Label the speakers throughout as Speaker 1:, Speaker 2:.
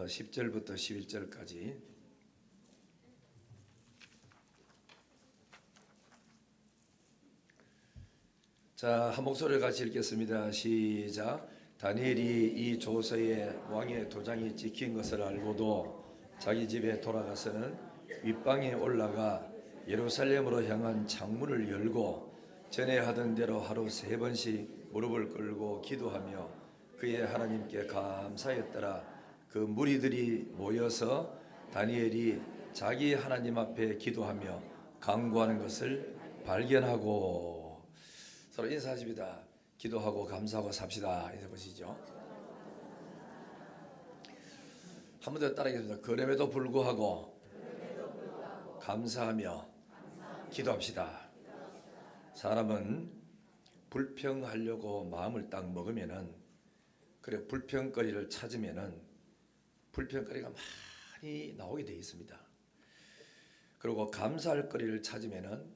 Speaker 1: 10절부터 11절까지 자, 한 목소리를 같이 읽겠습니다. 시작. 다니엘이 이 조서에 왕의 도장이 찍힌 것을 알고도 자기 집에 돌아가서는 윗방에 올라가 예루살렘으로 향한 창문을 열고 전에 하던 대로 하루 3번씩 무릎을 꿇고 기도하며 그의 하나님께 감사했더라. 그 무리들이 모여서 다니엘이 자기 하나님 앞에 기도하며 간구하는 것을 발견하고 서로 인사하십니다. 기도하고 감사하고 삽시다. 인사 보시죠. 한 번 더 따라하겠습니다. 그럼에도 불구하고 감사하며 기도합시다. 사람은 불평하려고 마음을 딱 먹으면은, 그래 불평거리를 찾으면은 불평거리가 많이 나오게 되어 있습니다. 그리고 감사할 거리를 찾으면은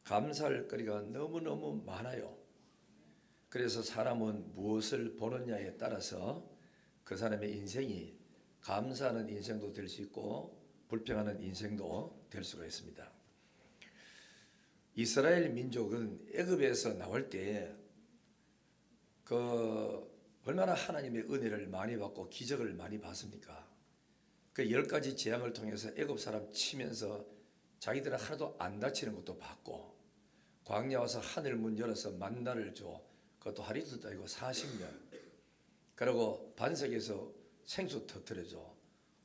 Speaker 1: 감사할 거리가 너무너무 많아요. 그래서 사람은 무엇을 보느냐에 따라서 그 사람의 인생이 감사하는 인생도 될 수 있고 불평하는 인생도 될 수가 있습니다. 이스라엘 민족은 애굽에서 나올 때 얼마나 하나님의 은혜를 많이 받고 기적을 많이 봤습니까? 그 10가지 재앙을 통해서 애굽 사람 치면서 자기들은 하나도 안 다치는 것도 봤고, 광야 와서 하늘 문 열어서 만나를 줘. 그것도 하루도 아니고 40년. 그리고 반석에서 생수 터뜨려줘.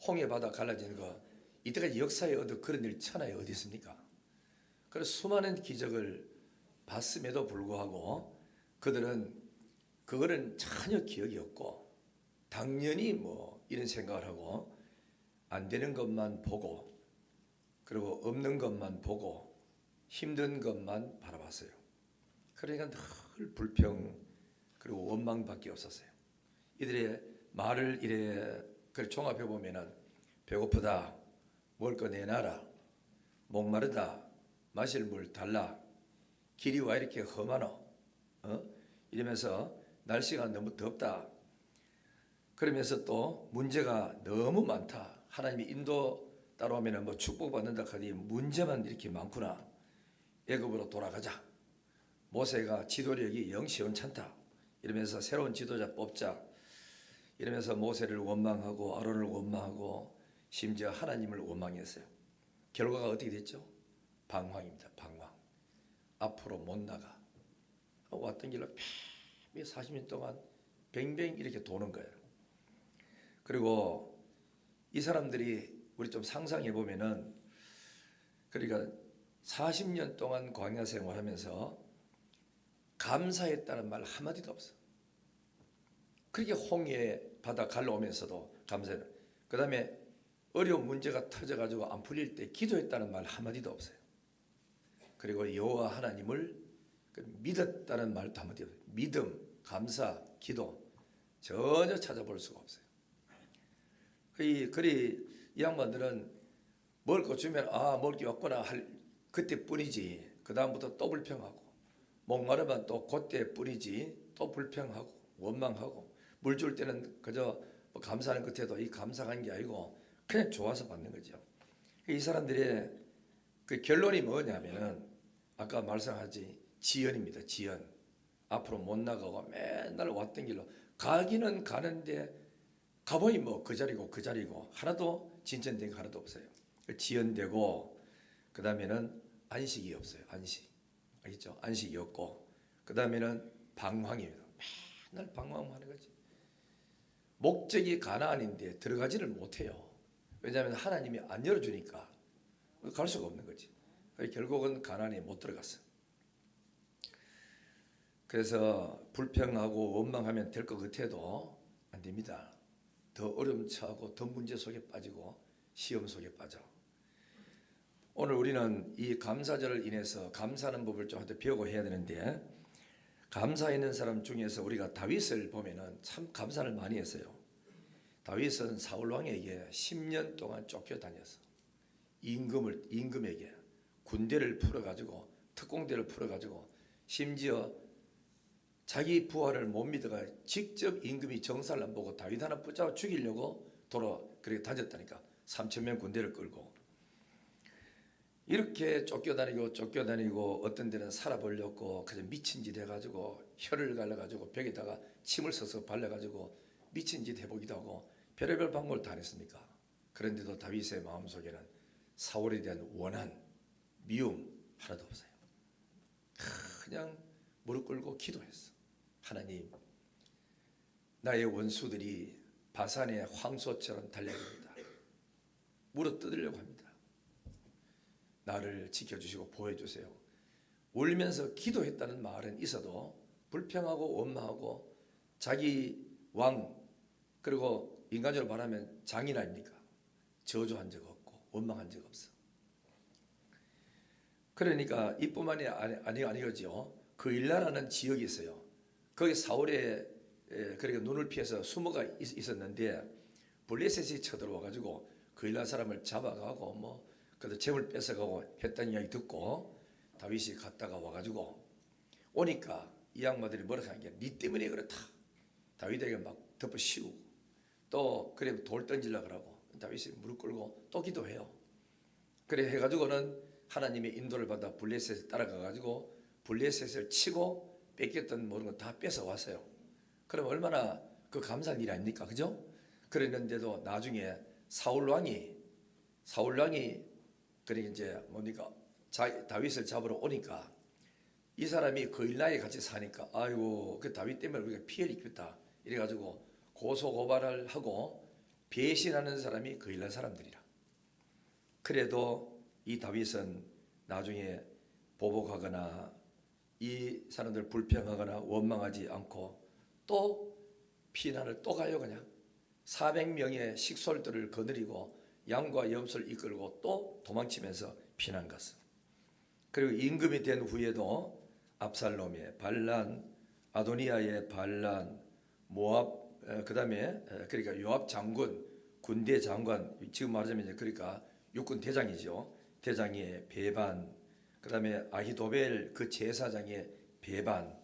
Speaker 1: 홍해 바다 갈라지는 거, 이때까지 역사에 그런 일 천하에 어디 있습니까? 그래서 수많은 기적을 봤음에도 불구하고 그거는 전혀 기억이 없고, 당연히 이런 생각을 하고 안 되는 것만 보고, 그리고 없는 것만 보고 힘든 것만 바라봤어요. 그러니까 늘 불평 그리고 원망밖에 없었어요. 이들의 말을 이래 종합해 보면은 배고프다, 먹을 거 내놔라, 목마르다, 마실 물 달라, 길이 와 이렇게 험하노, 이러면서 날씨가 너무 덥다. 그러면서 또 문제가 너무 많다. 하나님이 인도 따라오면 축복받는다 하더니 문제만 이렇게 많구나. 애굽으로 돌아가자. 모세가 지도력이 영 시원찮다. 이러면서 새로운 지도자 뽑자. 이러면서 모세를 원망하고 아론을 원망하고 심지어 하나님을 원망했어요. 결과가 어떻게 됐죠? 방황입니다. 방황. 앞으로 못 나가. 왔던 길로 40년 동안 뱅뱅 이렇게 도는 거예요. 그리고 이 사람들이 우리 좀 상상해 보면은, 그러니까 40년 동안 광야 생활하면서 감사했다는 말 한마디도 없어. 그렇게 홍해 바다 갈라오면서도 감사해. 그 다음에 어려운 문제가 터져가지고 안 풀릴 때 기도했다는 말 한마디도 없어요. 그리고 여호와 하나님을 믿었다는 말도 한마디 없어요. 믿음, 감사, 기도 전혀 찾아볼 수가 없어요. 그리 이 양반들은 먹을 거 주면 먹을 게 없구나 할 그때뿐이지, 그 다음부터 또 불평하고, 목마르면 또 그때뿐이지 또 불평하고 원망하고, 물 줄 때는 그저 감사하는 끝에도 이 감사한 게 아니고 그냥 좋아서 받는 거죠. 이 사람들의 그 결론이 뭐냐면은 아까 말씀하지 지연입니다. 지연. 앞으로 못 나가고 맨날 왔던 길로 가기는 가는데 가보니 그 자리고 그 자리고 하나도 진전된 게 하나도 없어요. 지연되고, 그 다음에는 안식이 없어요. 안식. 알겠죠? 안식이 없고, 그 다음에는 방황입니다. 맨날 방황하는 거지. 목적이 가나안인데 들어가지를 못해요. 왜냐하면 하나님이 안 열어주니까 갈 수가 없는 거지. 결국은 가나안에 못 들어갔어. 그래서 불평하고 원망하면 될 것 같아도 안 됩니다. 더 어려움 처하고 더 문제 속에 빠지고 시험 속에 빠져. 오늘 우리는 이 감사절을 인해서 감사하는 법을 좀 배우고 해야 되는데, 감사했는 사람 중에서 우리가 다윗을 보면은 참 감사를 많이 했어요. 다윗은 사울 왕에게 10년 동안 쫓겨다녔어. 임금에게 군대를 풀어가지고 특공대를 풀어가지고 심지어 자기 부하를 못 믿어가 직접 임금이 정사를 안 보고 다윗 하나 붙잡아 죽이려고 그렇게 다녔다니까. 3천 명 군대를 끌고 이렇게 쫓겨다니고 어떤 데는 살아보려고 그저 미친 짓 해가지고 혀를 갈라가지고 벽에다가 침을 써서 발라가지고 미친 짓 해보기도 하고 별의별 방법을 다 했습니까? 그런데도 다윗의 마음속에는 사울에 대한 원한, 미움 하나도 없어요. 그냥 무릎 꿇고 기도했어. 하나님, 나의 원수들이 바산의 황소처럼 달려듭니다. 물어 뜯으려고 합니다. 나를 지켜주시고 보호해주세요. 울면서 기도했다는 말은 있어도 불평하고 원망하고 자기 왕 그리고 인간적으로 말하면 장인 아닙니까? 저주한 적 없고 원망한 적 없어. 그러니까 이뿐만이 아니겠죠. 그 일라라는 지역이 있어요. 거기 사울의 그러니까 눈을 피해서 숨어가 있었는데 블레셋이 쳐들어와가지고 그 일라 사람을 잡아가고 그래서 재물 뺏어가고 했다는 이야기 듣고 다윗이 갔다가 와가지고 오니까 이 양반들이 뭐라 하는 게 니 때문에 그렇다. 다윗에게 막 덮어 씌우고 또 그래 돌 던지려고 하고 다윗이 무릎 꿇고 또 기도해요. 그래 해가지고는 하나님의 인도를 받아 블레셋에 따라가가지고 블레셋을 치고 뺏겼던 모든 거 다 뺏어 왔어요. 그럼 얼마나 그 감사한 일 아닙니까, 그죠? 그랬는데도 나중에 사울 왕이 그러니까 이제 뭡니까 다윗을 잡으러 오니까 이 사람이 그 일라에 같이 사니까 아이고 그 다윗 때문에 우리가 피해를 입혔다 이래가지고 고소 고발을 하고 배신하는 사람이 그 일라 사람들이라. 그래도 이 다윗은 나중에 보복하거나 이 사람들 불평하거나 원망하지 않고 또 피난을 또 가요. 그냥 400명의 식솔들을 거느리고 양과 염소를 이끌고 또 도망치면서 피난 갔어. 그리고 임금이 된 후에도 압살롬의 반란, 아도니아의 반란, 모압 그다음에 그러니까 요압 장군, 군대 장관 지금 말하자면 그러니까 육군 대장이죠. 대장의 배반, 그다음에 아히도벨 그 제사장의 배반,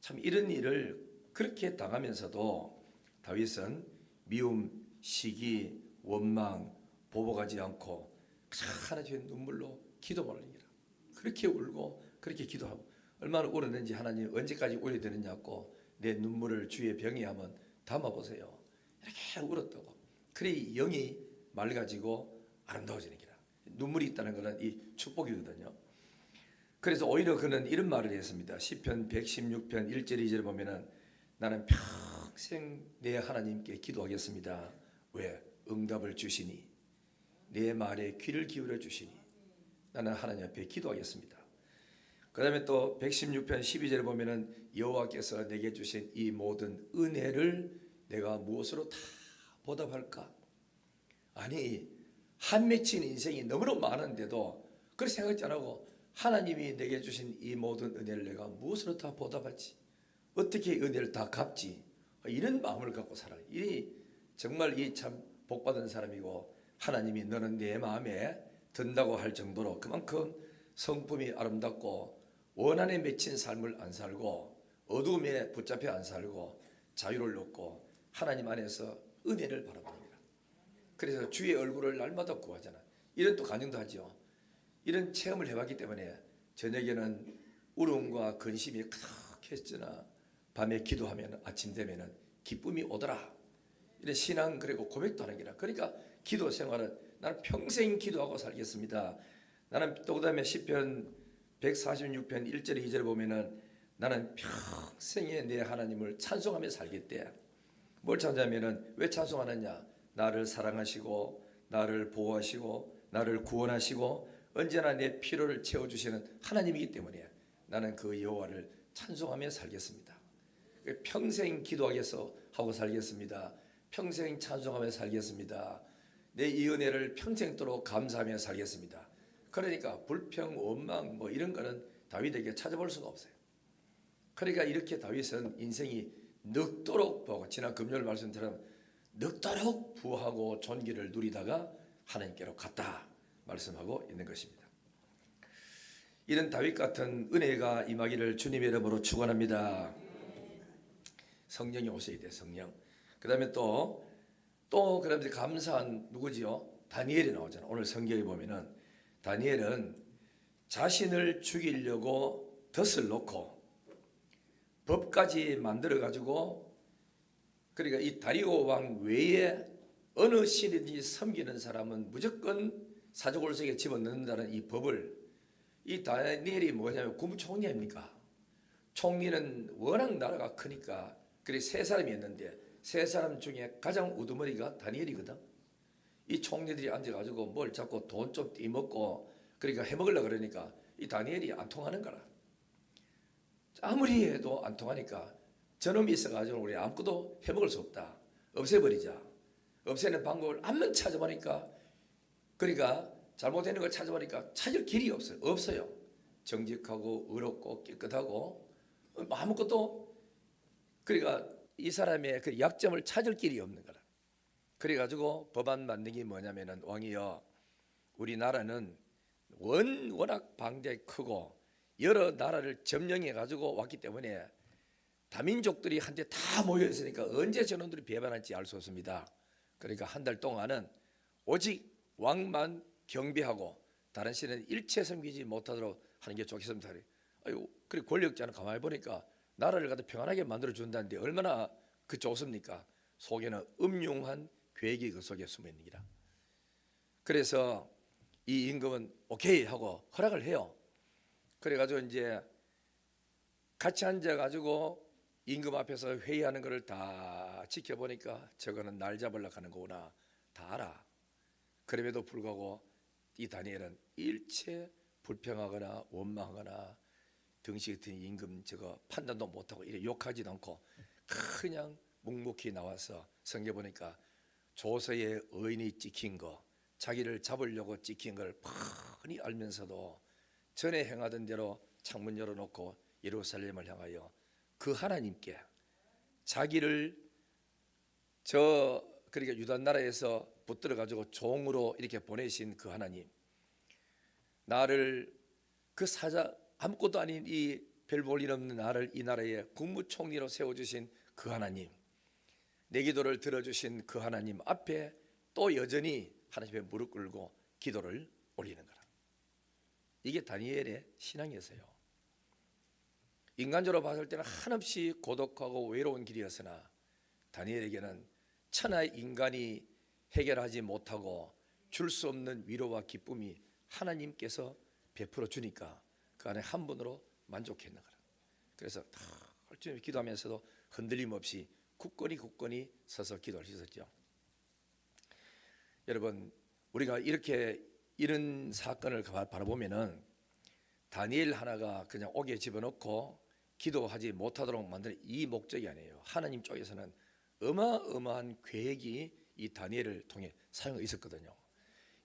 Speaker 1: 참 이런 일을 그렇게 당하면서도 다윗은 미움, 시기, 원망, 보복하지 않고 하나님의 눈물로 기도만 올리니라. 그렇게 울고 그렇게 기도하고 얼마나 울었는지 하나님 언제까지 울어야 되느냐고 내 눈물을 주의 병에 하면 담아보세요. 이렇게 울었다고. 그래 영이 맑아지고 아름다워지는 기라. 눈물이 있다는 것은 이 축복이거든요. 그래서 오히려 그는 이런 말을 했습니다. 시편 116편 1절 2절을 보면은 나는 평생 내 하나님께 기도하겠습니다. 왜? 응답을 주시니 내 말에 귀를 기울여 주시니 나는 하나님 앞에 기도하겠습니다. 그 다음에 또 116편 12절에 보면은 여호와께서 내게 주신 이 모든 은혜를 내가 무엇으로 다 보답할까? 아니 한 맺힌 인생이 너무나 많은데도 그렇게 생각지 안 하고 하나님이 내게 주신 이 모든 은혜를 내가 무엇으로 다 보답할지 어떻게 은혜를 다 갚지 이런 마음을 갖고 살아요. 이 정말 이 참 복받은 사람이고 하나님이 너는 내 마음에 든다고 할 정도로 그만큼 성품이 아름답고 원한에 맺힌 삶을 안 살고 어두움에 붙잡혀 안 살고 자유를 얻고 하나님 안에서 은혜를 바라봅니다. 그래서 주의 얼굴을 날마다 구하잖아. 이런 또 간증도 하죠. 이런 체험을 해봤기 때문에 저녁에는 울음과 근심이 크득했으나 밤에 기도하면 아침 되면은 기쁨이 오더라. 이런 신앙 그리고 고백도 하는 게라. 그러니까 기도 생활은 나는 평생 기도하고 살겠습니다. 나는 또 그다음에 시편 146편 1절 2절 보면은 나는 평생에 내 하나님을 찬송하며 살겠대. 뭘 찬송하면은 왜 찬송하느냐? 나를 사랑하시고 나를 보호하시고 나를 구원하시고 언제나 내 필요를 채워주시는 하나님이기 때문에 나는 그 여호와를 찬송하며 살겠습니다. 평생 기도하겠어 하고 살겠습니다. 평생 찬송하며 살겠습니다. 내 이 은혜를 평생도록 감사하며 살겠습니다. 그러니까 불평, 원망 뭐 이런 거는 다윗에게 찾아볼 수가 없어요. 그러니까 이렇게 다윗은 인생이 늙도록 보고 지난 금요일 말씀처럼 늙도록 부하고 존귀를 누리다가 하나님께로 갔다 말씀하고 있는 것입니다. 이런 다윗 같은 은혜가 임하기를 주님의 이름으로 축원합니다. 성령이 오셔야 돼. 성령. 그 다음에 또 또 그러면서 감사한 누구지요? 다니엘이 나오잖아. 오늘 성경에 보면은 다니엘은 자신을 죽이려고 덫을 놓고 법까지 만들어 가지고, 그러니까 이 다리오 왕 외에 어느 신이든지 섬기는 사람은 무조건 사족골 속에 집어넣는다는 이 법을, 이 다니엘이 뭐냐면 국무총리입니까? 총리는 워낙 나라가 크니까 그래 세 사람이었는데 세 사람 중에 가장 우두머리가 다니엘이거든. 이 총리들이 앉아가지고 뭘 자꾸 돈 좀 띠먹고 그러니까 해먹으려고 그러니까 이 다니엘이 안 통하는 거라. 아무리 해도 안 통하니까 저놈이 있어가지고 우리 아무것도 해먹을 수 없다. 없애버리자. 없애는 방법을 한번 찾아보니까, 그러니까 잘못되는 걸 찾아보니까 찾을 길이 없어요. 없어요. 정직하고 의롭고 깨끗하고 아무것도, 그러니까 이 사람의 그 약점을 찾을 길이 없는 거라. 그래가지고 법안 만든 게 뭐냐면은, 왕이여, 우리나라는 워낙 방대 크고 여러 나라를 점령해 가지고 왔기 때문에 다민족들이 한데 다 모여 있으니까 언제 저놈들이 배반할지 알 수 없습니다. 그러니까 한 달 동안은 오직 왕만 경배하고 다른 신은 일체 섬기지 못하도록 하는 게 좋겠습니다. 아유, 그래 권력자는 가만히 보니까 나라를 갖다 평안하게 만들어 준다는데 얼마나 그 좋습니까? 속에는 음흉한 계획이 그 속에 숨어 있는 기라. 그래서 이 임금은 오케이 하고 허락을 해요. 그래가지고 이제 같이 앉아가지고 임금 앞에서 회의하는 것을 다 지켜보니까 저거는 날 잡으려고 하는 거구나 다 알아. 그럼에도 불구하고 이 다니엘은 일체 불평하거나 원망하거나 등시 같은 임금 저거 판단도 못하고 이래 욕하지도 않고 그냥 묵묵히 나와서 성경 보니까 조서의 의인이 찍힌 거, 자기를 잡으려고 찍힌 걸 뻔히 알면서도 전에 행하던 대로 창문 열어놓고 예루살렘을 향하여 그 하나님께 자기를 그러니까 유다 나라에서 붙들어 가지고 종으로 이렇게 보내신 그 하나님, 나를 그 사자 아무것도 아닌 이 별 볼 일 없는 나를 이 나라의 국무총리로 세워주신 그 하나님, 내 기도를 들어주신 그 하나님 앞에 또 여전히 하나님 앞에 무릎 꿇고 기도를 올리는 거라. 이게 다니엘의 신앙이었어요. 인간적으로 봤을 때는 한없이 고독하고 외로운 길이었으나 다니엘에게는 천하의 인간이 해결하지 못하고 줄 수 없는 위로와 기쁨이 하나님께서 베풀어 주니까 그 안에 한 분으로 만족했는 거라. 그래서 다 열심히 기도하면서도 흔들림 없이 굳건히 서서 기도할 수 있었죠. 여러분, 우리가 이렇게 이런 사건을 바라보면은 다니엘 하나가 그냥 옥에 집어넣고 기도하지 못하도록 만드는 이 목적이 아니에요. 하나님 쪽에서는 어마어마한 계획이 이 다니엘을 통해 사용이 있었거든요.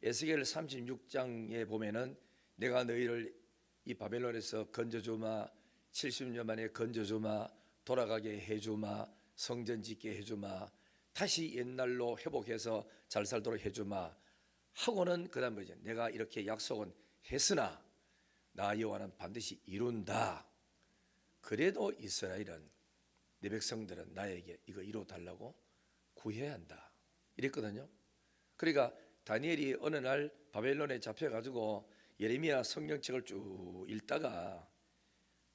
Speaker 1: 에스겔 36장에 보면은 내가 너희를 이 바벨론에서 건져주마, 70년 만에 건져주마, 돌아가게 해주마, 성전 짓게 해주마, 다시 옛날로 회복해서 잘 살도록 해주마 하고는 그다음 뭐죠? 내가 이렇게 약속은 했으나 나 여호와는 반드시 이룬다. 그래도 이스라엘은, 내 백성들은 나에게 이거 이루어달라고 구해야 한다 이랬거든요. 그러니까 다니엘이 어느 날 바벨론에 잡혀가지고 예레미야 성경책을 쭉 읽다가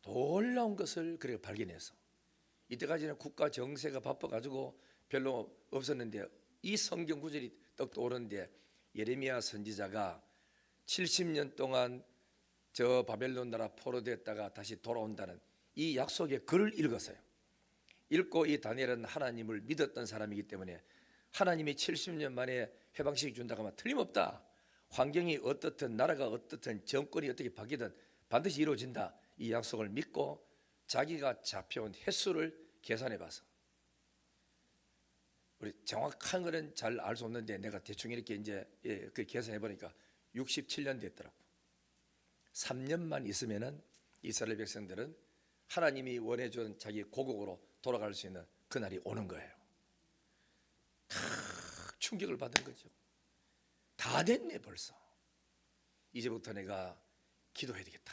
Speaker 1: 놀라운 것을 그렇게 발견해서, 이때까지는 국가 정세가 바빠가지고 별로 없었는데 이 성경 구절이 떡 떠오르는데, 예레미야 선지자가 70년 동안 저 바벨론 나라 포로됐다가 다시 돌아온다는 이 약속의 글을 읽었어요. 읽고 이 다니엘은 하나님을 믿었던 사람이기 때문에 하나님이 70년 만에 해방시켜 준다고 하면 틀림없다. 환경이 어떻든 나라가 어떻든 정권이 어떻게 바뀌든 반드시 이루어진다. 이 약속을 믿고 자기가 잡혀온 횟수를 계산해 봐서, 우리 정확한 거는 잘 알 수 없는데 내가 대충 이렇게 이제 그 계산해 보니까 67년 됐더라고. 3년만 있으면은 이스라엘 백성들은 하나님이 원해준 자기 고국으로 돌아갈 수 있는 그날이 오는 거예요. 다 충격을 받은 거죠. 다 됐네 벌써. 이제부터 내가 기도해야 되겠다.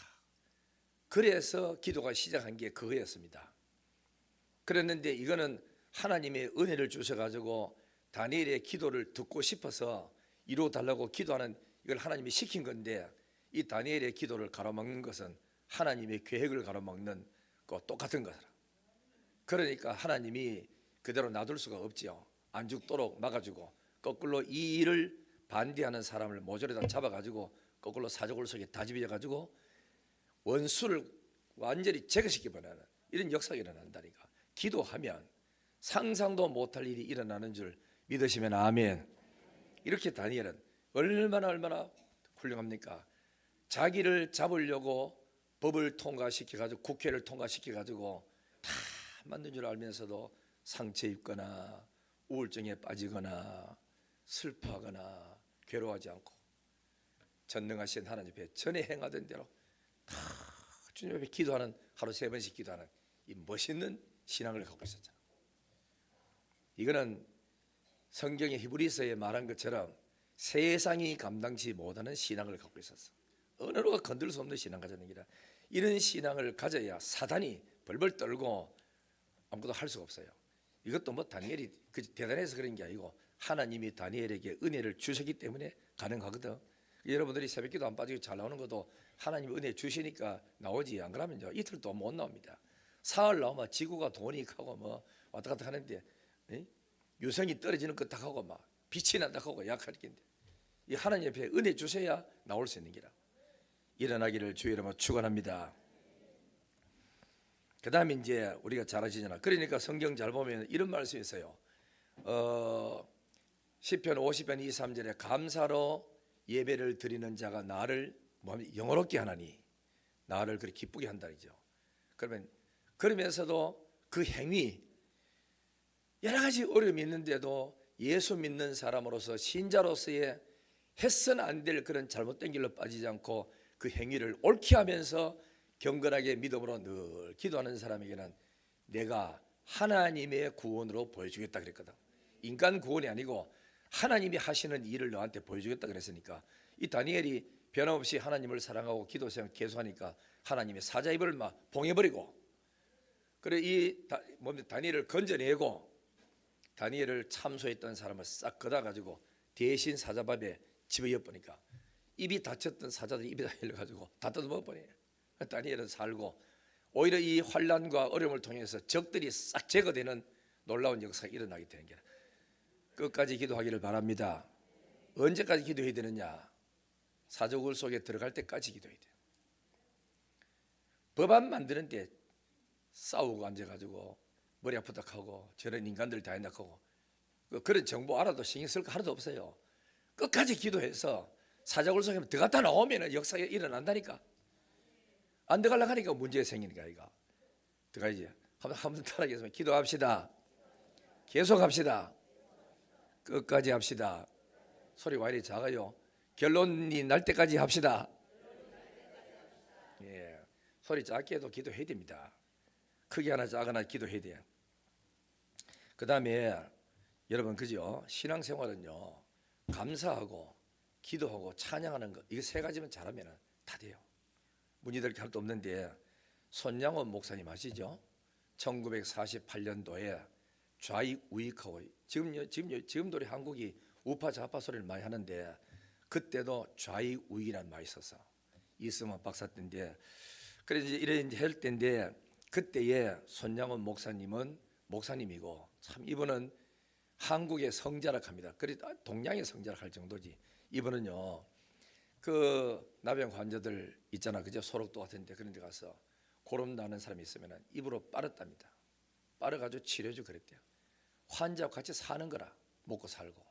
Speaker 1: 그래서 기도가 시작한 게 그거였습니다. 그랬는데 이거는 하나님의 은혜를 주셔가지고 다니엘의 기도를 듣고 싶어서 이루어 달라고 기도하는, 이걸 하나님이 시킨 건데, 이 다니엘의 기도를 가로막는 것은 하나님의 계획을 가로막는 거 똑같은 거라. 그러니까 하나님이 그대로 놔둘 수가 없지요. 안 죽도록 막아주고, 거꾸로 이 일을 반대하는 사람을 모조리 잡아가지고 거꾸로 사족을 속에 다 집어가지고 원수를 완전히 제거시켜버리는 이런 역사가 일어난다니까. 기도하면 상상도 못할 일이 일어나는 줄 믿으시면 아멘. 이렇게 다니엘은 얼마나 훌륭합니까? 자기를 잡으려고 법을 통과시켜가지고 국회를 통과시켜가지고 다 만든 줄 알면서도 상처 입거나 우울증에 빠지거나 슬퍼하거나 괴로워하지 않고 전능하신 하나님 앞에 전에 행하던 대로 다 주님 앞에 기도하는, 하루 3번씩 기도하는 이 멋있는 신앙을 갖고 있었잖아. 이거는 성경의 히브리서에 말한 것처럼 세상이 감당치 못하는 신앙을 갖고 있었어. 어느 누가 건들 수 없는 신앙 가졌는 기라. 이런 신앙을 가져야 사단이 벌벌 떨고 아무것도 할 수가 없어요. 이것도 뭐 다니엘이 대단해서 그런 게 아니고 하나님이 다니엘에게 은혜를 주셨기 때문에 가능하거든. 여러분들이 새벽기도 안 빠지고 잘 나오는 것도 하나님이 은혜 주시니까 나오지, 안 그러면요 이틀 동안 못 나옵니다. 사흘 나오면 지구가 도니까고 뭐 왔다 갔다 하는데 유성이 떨어지는 것 딱 하고 막 빛이 난다 하고 약할 텐데, 이 하나님 옆에 은혜 주셔야 나올 수 있는 기라. 일어나기를 주의 이름으로 축원합니다. 그 다음에 이제 우리가 잘 아시잖아. 그러니까 성경 잘 보면 이런 말씀이 있어요. 시편 50편 2, 3절에 감사로 예배를 드리는 자가 나를 영화롭게 하나니 나를 그렇게 기쁘게 한다죠. 그러면서도 그 행위, 여러 가지 어려움이 있는데도 예수 믿는 사람으로서 신자로서의 해서는 안 될 그런 잘못된 길로 빠지지 않고 그 행위를 옳게 하면서 경건하게 믿음으로 늘 기도하는 사람에게는 내가 하나님의 구원으로 보여주겠다 그랬거든. 인간 구원이 아니고 하나님이 하시는 일을 너한테 보여주겠다 그랬으니까, 이 다니엘이 변함없이 하나님을 사랑하고 기도 생활 계속하니까 하나님의 사자입을 막 봉해버리고, 그래 이 다니엘을 건져내고 다니엘을 참소했던 사람을 싹 걷어가지고 대신 사자밥에 집어넣어보니까 입이 닫혔던 사자들이 입에 다 열려가지고 다 뜯어먹어버려요. 다니엘은 살고 오히려 이 환난과 어려움을 통해서 적들이 싹 제거되는 놀라운 역사가 일어나게 되는 거야. 끝까지 기도하기를 바랍니다. 언제까지 기도해야 되느냐? 사족을 속에 들어갈 때까지 기도해야 돼요. 법안 만드는데 싸우고 앉아가지고 머리 아프다 하고 저런 인간들 다 했나 하고 그런 정보 알아도 신경 쓸 거 하나도 없어요. 끝까지 기도해서 사족을 속에 들어갔다 나오면 역사가 일어난다니까. 안 들어가려고 하니까 문제가 생기니까. 이거 들어가야지. 한번 따라하겠습니다. 기도합시다. 계속 합시다. 끝까지 합시다. 소리 와 이리 작아요? 결론이 날 때까지 합시다. 예, 소리 작게 해도 기도해야 됩니다. 크게 하나 작거나 기도해야 돼요. 그 다음에 여러분 그죠? 신앙생활은요 감사하고 기도하고 찬양하는 것, 이거 3가지만 잘하면 다 돼요. 문제될 게 하나도 없는데, 손양원 목사님 아시죠? 1948년도에 좌익우익하고 지금도 우리 한국이 우파 좌파 소리를 많이 하는데 그때도 좌익우익이라는 말이 있었어. 이승만 박사 때인데, 그래서 이래 할 때인데 그때의 손양원 목사님은 목사님이고 참 이분은 한국의 성자라 합니다. 그래도 동양의 성자라 할 정도지. 이분은요 그 나병 환자들 있잖아, 그죠? 소록도 같은데 그런 데 가서 고름 나는 사람이 있으면 입으로 빨았답니다. 빨아가지고 치료해주고 그랬대요. 환자와 같이 사는 거라, 먹고 살고.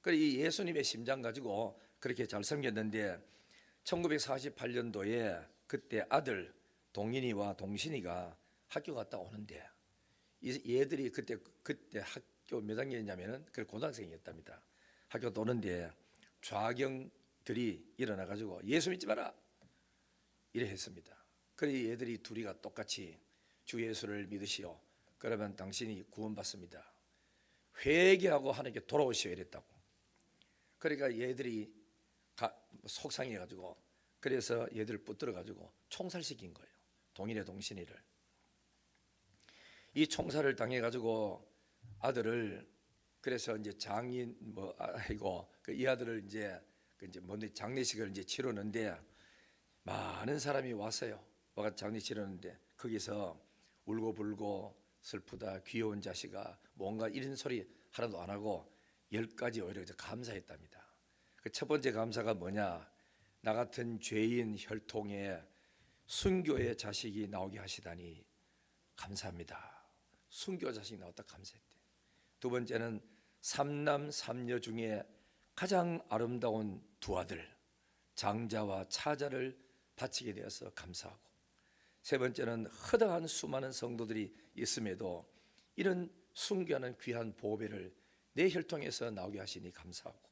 Speaker 1: 그래 이 예수님의 심장 가지고 그렇게 잘 섬겼는데 1948년도에 그때 아들 동인이와 동신이가 학교 갔다 오는데 얘들이 그때 학교 몇 학년이냐면은 그 고등학생이었답니다. 학교 오는데 좌경들이 일어나 가지고 예수 믿지 마라 이래 했습니다. 그래 얘들이 둘이가 똑같이 주 예수를 믿으시오. 그러면 당신이 구원받습니다. 회개하고 하나님께 돌아오시오 이랬다고. 그러니까 얘들이 속상해 가지고 그래서 얘들을 붙들어 가지고 총살시킨 거예요. 동일의 동신이를. 이 총살을 당해 가지고 아들을 그래서 이제 장인 뭐 아이고 이 아들을 이제 뭔데 장례식을 이제 치르는데 많은 사람이 왔어요. 와가 장례 치르는데 거기서 울고불고 슬프다 귀여운 자식아 뭔가 이런 소리 하나도 안 하고 10가지 오히려 감사했답니다. 그 첫 번째 감사가 뭐냐? 나 같은 죄인 혈통에 순교의 자식이 나오게 하시다니 감사합니다. 순교 자식이 나왔다 감사했대. 두 번째는 삼남 삼녀 중에 가장 아름다운 두 아들 장자와 차자를 바치게 되어서 감사하고, 세 번째는 허다한 수많은 성도들이 있음에도 이런 순교하는 귀한 보배를 내 혈통에서 나오게 하시니 감사하고,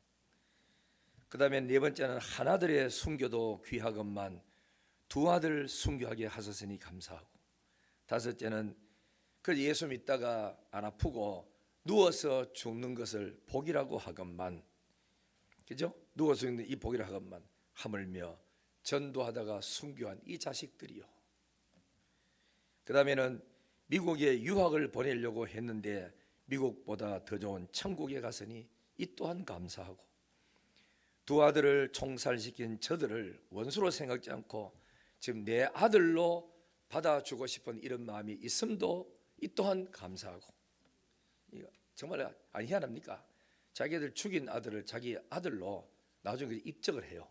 Speaker 1: 그 다음에 네 번째는 한 아들의 순교도 귀하건만 두 아들 순교하게 하셨으니 감사하고, 다섯째는 그 예수 믿다가 안 아프고 누워서 죽는 것을 복이라고 하건만, 그죠? 누워서 죽는 이 복이라 하건만 하물며 전도하다가 순교한 이 자식들이요. 그 다음에는 미국에 유학을 보내려고 했는데 미국보다 더 좋은 천국에 갔으니 이 또한 감사하고, 두 아들을 총살시킨 저들을 원수로 생각지 않고 지금 내 아들로 받아주고 싶은 이런 마음이 있음도 이 또한 감사하고. 정말 안 희한합니까? 자기들 죽인 아들을 자기 아들로 나중에 입적을 해요.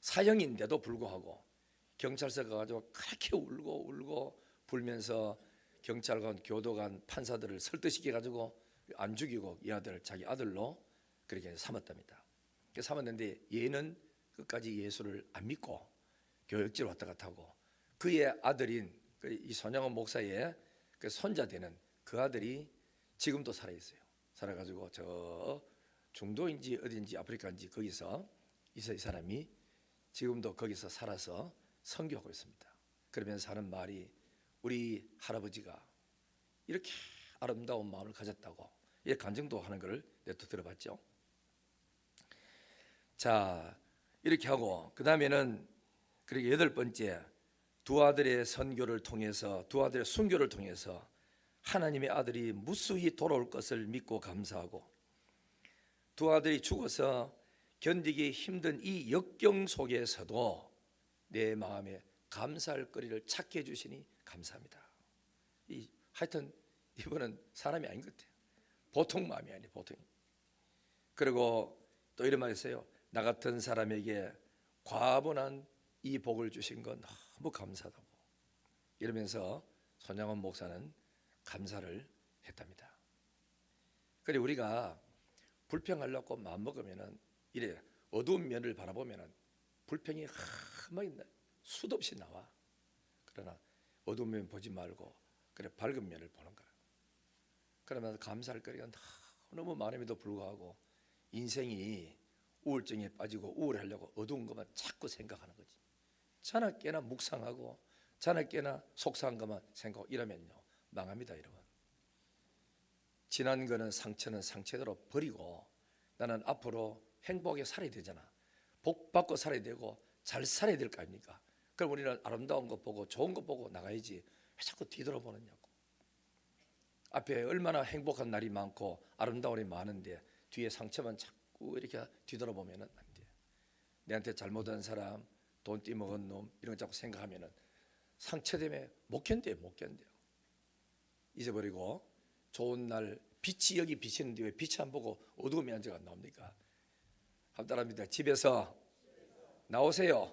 Speaker 1: 사형인데도 불구하고 경찰서 가가지고 그렇게 울고 불면서 경찰관, 교도관, 판사들을 설득시켜 가지고 안 죽이고 이 아들을 자기 아들로 그렇게 삼았답니다. 삼았는데 얘는 끝까지 예수를 안 믿고 교역지로 왔다 갔다 하고, 그의 아들인 이 손양원 목사의 그 손자 되는 그 아들이 지금도 살아 있어요. 살아가지고 저 중도인지 어딘지 아프리카인지 거기서 이 사람이 지금도 거기서 살아서 선교하고 있습니다. 그러면서 하는 말이, 우리 할아버지가 이렇게 아름다운 마음을 가졌다고, 이 간증도 하는 것을 내가 들어봤죠. 자, 이렇게 하고 그 다음에는 그리고 여덟 번째, 두 아들의 선교를 통해서, 두 아들의 순교를 통해서 하나님의 아들이 무수히 돌아올 것을 믿고 감사하고, 두 아들이 죽어서 견디기 힘든 이 역경 속에서도 내 마음에 감사할 거리를 찾게 해주시니 감사합니다. 하여튼 이분은 사람이 아닌 것 같아요. 보통 마음이 아니에요, 보통. 그리고 또 이런 말이 있어요. 나 같은 사람에게 과분한 이 복을 주신 건 너무 감사하다고. 이러면서 손양원 목사는 감사를 했답니다. 그래 우리가 불평하려고 마음먹으면은 이래 어두운 면을 바라보면은 불평이 막 수도 없이 나와. 그러나 어두운 면 보지 말고 그래 밝은 면을 보는 거라. 그러면서 감사할 거리가 너무 많음에도 불구하고 인생이 우울증에 빠지고 우울하려고 어두운 것만 자꾸 생각하는 거지. 자나깨나 묵상하고 자나깨나 속상한 것만 생각하고 이러면요 망합니다, 여러분. 지난 거는 상처는 상처대로 버리고 나는 앞으로 행복하게 살아야 되잖아. 복 받고 살아야 되고 잘 살아야 될 거 아닙니까? 그럼 우리는 아름다운 것 보고 좋은 것 보고 나가야지 왜 자꾸 뒤돌아보느냐고. 앞에 얼마나 행복한 날이 많고 아름다운 날이 많은데 뒤에 상처만 자꾸 이렇게 뒤돌아보면 안 돼. 내한테 잘못한 사람, 돈 띠먹은 놈 이런 거 자꾸 생각하면 상처 때문에 못 견뎌요. 잊어버리고 좋은 날 빛이 여기 비치는데 왜 빛이 안 보고 어두움에 앉아가 나옵니까? 합달합니다. 집에서 나오세요.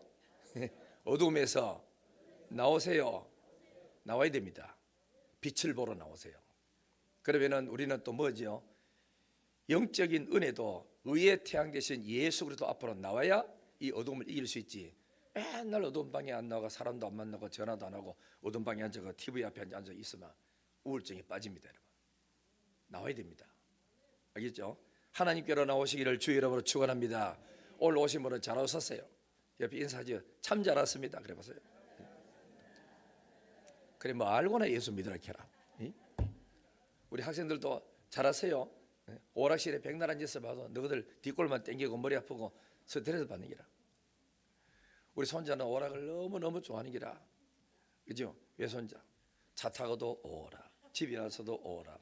Speaker 1: 어두움에서 나오세요. 나와야 됩니다. 빛을 보러 나오세요. 그러면은 우리는 또 뭐죠? 영적인 은혜도 의의 태양 대신 예수 그리스도 앞으로 나와야 이 어두움을 이길 수 있지. 맨날 어두운 방에 안 나가 사람도 안 만나고 전화도 안 하고 어두운 방에 앉아가 TV 앞에 앉아 있으면 우울증에 빠집니다, 여러분. 나와야 됩니다. 알겠죠? 하나님께로 나오시기를 주의 이름으로 축원합니다. 오늘 오신 분은 잘 오셨어요. 옆에 인사하죠. 참 잘 왔습니다. 그래 보세요. 그래 뭐 알고나 예수 믿으라 캐라. 우리 학생들도 잘 하세요. 오락실에 백날 앉아서 봐도 너희들 뒷골만 땡기고 머리 아프고 스트레스 받는 기라. 우리 손자는 오락을 너무너무 좋아하는 기라. 그죠? 외손자 차 타고도 오락, 집에 와서도 오락.